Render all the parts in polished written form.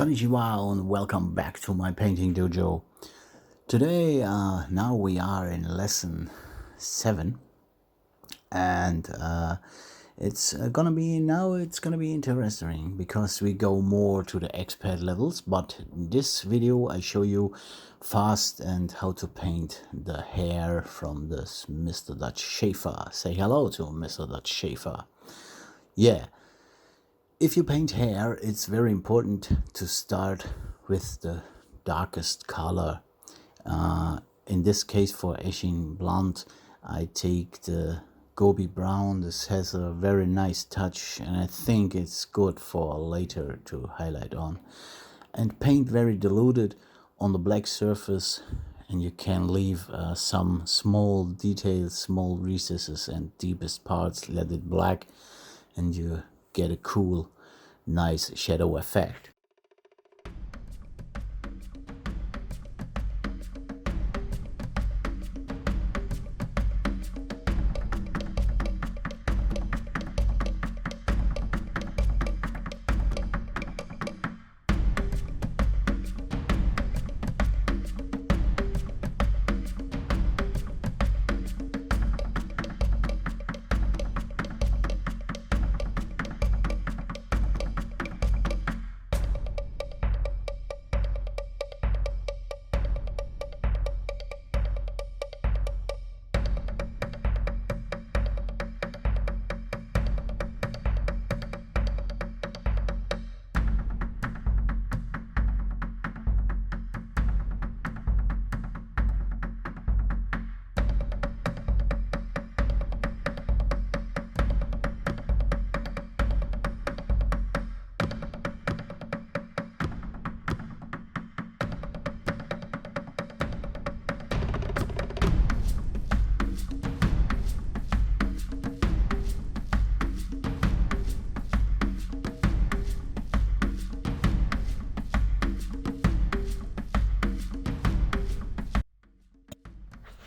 Konnichiwa and welcome back to my painting dojo. Today, now we are in lesson 7, and it's gonna be interesting because we go more to the expert levels. But in this video, I show you fast and how to paint the hair from this Mr. Dutch Schaefer. Say hello to Mr. Dutch Schaefer. Yeah. If you paint hair, it's very important to start with the darkest color. In this case, for Asian blonde, I take the Gobi brown. This has a very nice touch, and I think it's good for later to highlight on. And paint very diluted on the black surface, and you can leave some small details, small recesses, and deepest parts. Let it black, and you get a cool, nice shadow effect.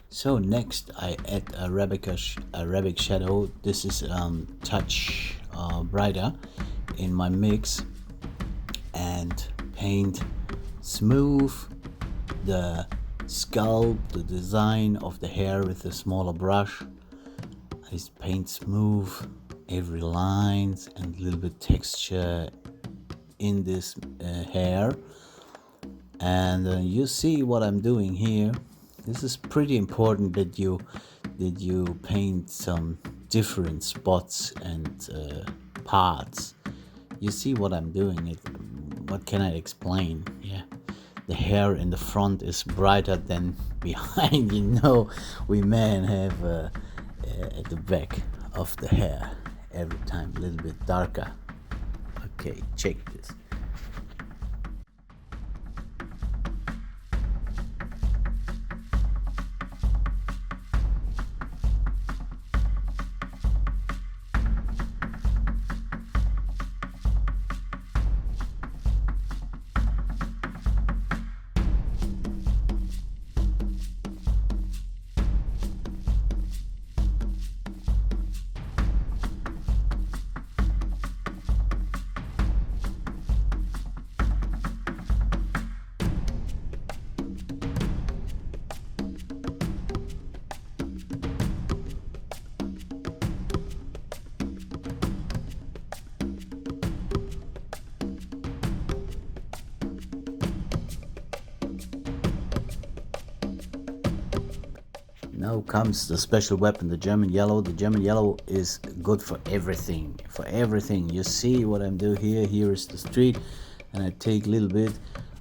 So next I add Arabic shadow. This is touch brighter in my mix, and paint smooth the scalp, the design of the hair with a smaller brush. I paint smooth every lines and a little bit texture in this hair, and you see what I'm doing here. This is pretty important that you paint some different spots and parts. You see what I'm doing. What can I explain? Yeah, the hair in the front is brighter than behind. We men have at the back of the hair every time a little bit darker. Okay, check this. Now comes the special weapon, the German yellow. The German yellow is good for everything. For everything. You see what I'm doing here. Here is the street, and I take a little bit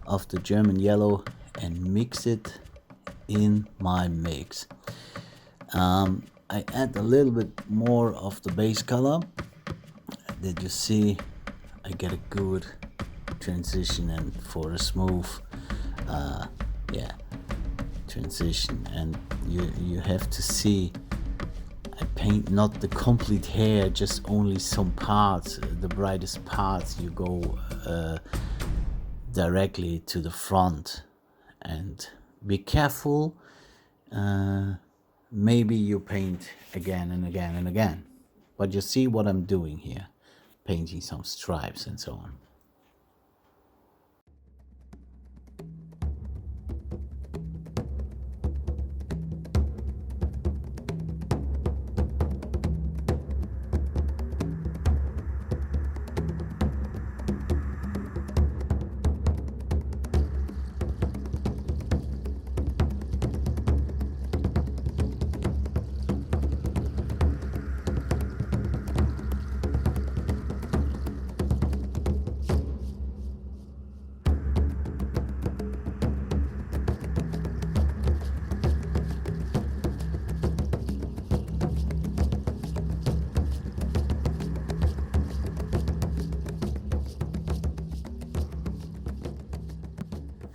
of the German yellow and mix it in my mix. I add a little bit more of the base color. That you see, I get a good transition and for a smooth, transition. And you have to see, I paint not the complete hair, just only some parts, the brightest parts. You go directly to the front, and be careful. Maybe you paint again and again and again, but you see what I'm doing here, painting some stripes and so on.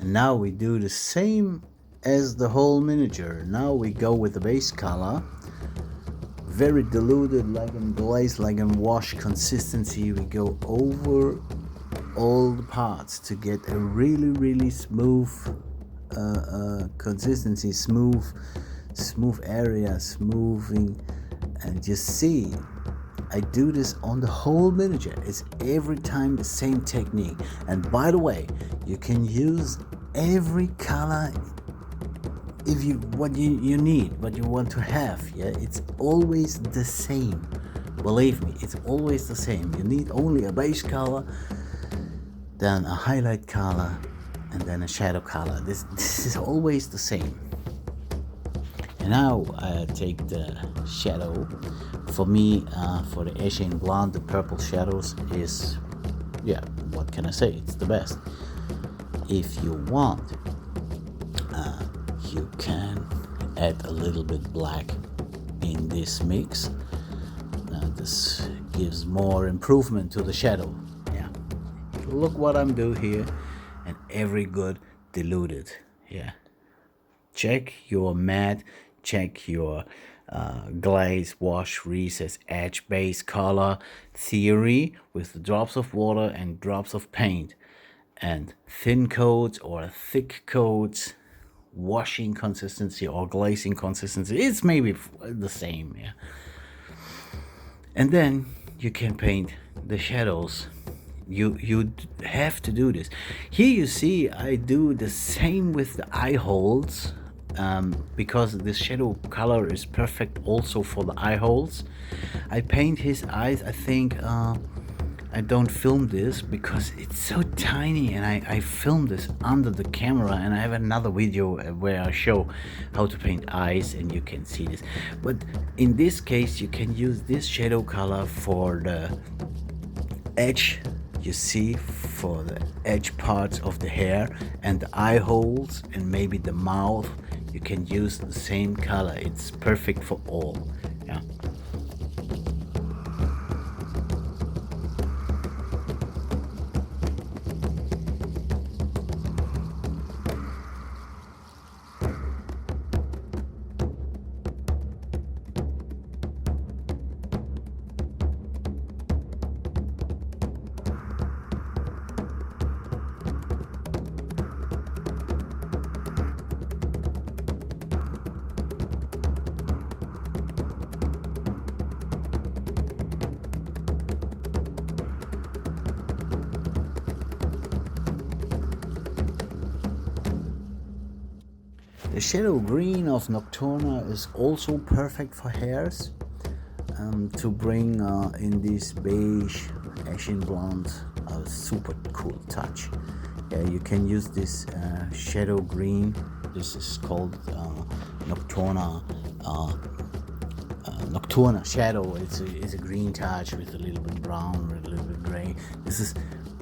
Now we do the same as the whole miniature. Now we go with the base color, very diluted, like in glaze, like in wash consistency. We go over all the parts to get a really smooth consistency, smooth area, smoothing. And you see, I do this on the whole miniature. It's every time the same technique. And by the way, you can use every color if you need, what you want to have. Yeah, it's always the same. Believe me, it's always the same. You need only a base color, then a highlight color, and then a shadow color. This is always the same. And now I take the shadow. For me, for the Asian blonde, the purple shadows is, what can I say? It's the best. If you want, you can add a little bit black in this mix. This gives more improvement to the shadow. Yeah. Look what I'm doing here, and every good diluted. Yeah. Check your matte. Check your glaze, wash, recess, edge, base, color, theory with drops of water and drops of paint, and thin coats or thick coats, washing consistency or glazing consistency. It's maybe the same, yeah. And then you can paint the shadows. You have to do this. Here you see I do the same with the eye holes. Because this shadow color is perfect also for the eye holes. I paint his eyes. I think I don't film this because it's so tiny, and I film this under the camera, and I have another video where I show how to paint eyes, and you can see this. But in this case, you can use this shadow color for the edge, you see, for the edge parts of the hair and the eye holes and maybe the mouth. You can use the same color. It's perfect for all. Yeah. The shadow green of Nocturna is also perfect for hairs, to bring in this beige, ashen blonde, a super cool touch. You can use this shadow green. This is called Nocturna shadow. It's a green touch with a little bit brown, with a little bit gray. This is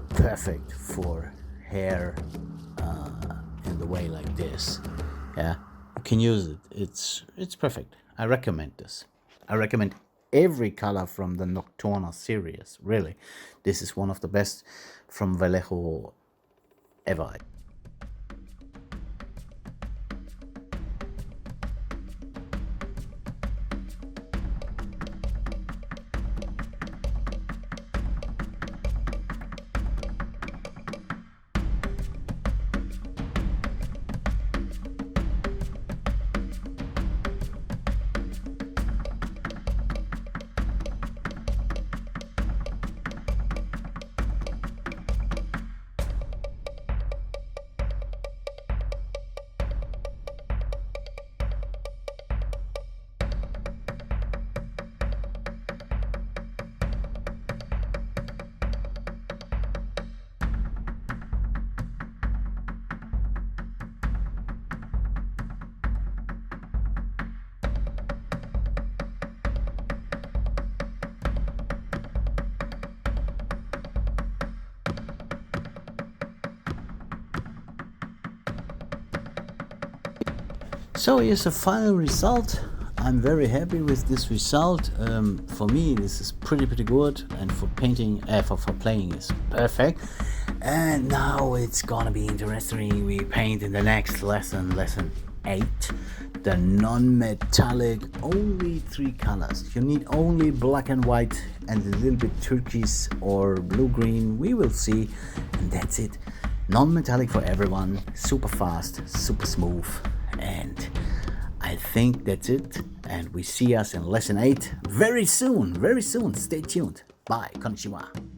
perfect for hair in the way like this. Yeah, you can use it. It's perfect. I recommend this. I recommend every color from the Nocturna series. Really, this is one of the best from Vallejo ever. So here's the final result. I'm very happy with this result. For me, this is pretty good, and for painting, for playing is perfect. And now it's gonna be interesting. We paint in the next lesson, lesson 8, the non-metallic, only 3 colors. You need only black and white and a little bit turquoise or blue-green. We will see, and that's it. Non-metallic for everyone, super fast, super smooth, and I think that's it. And we see us in lesson 8 very soon. Stay tuned. Bye. Konnichiwa.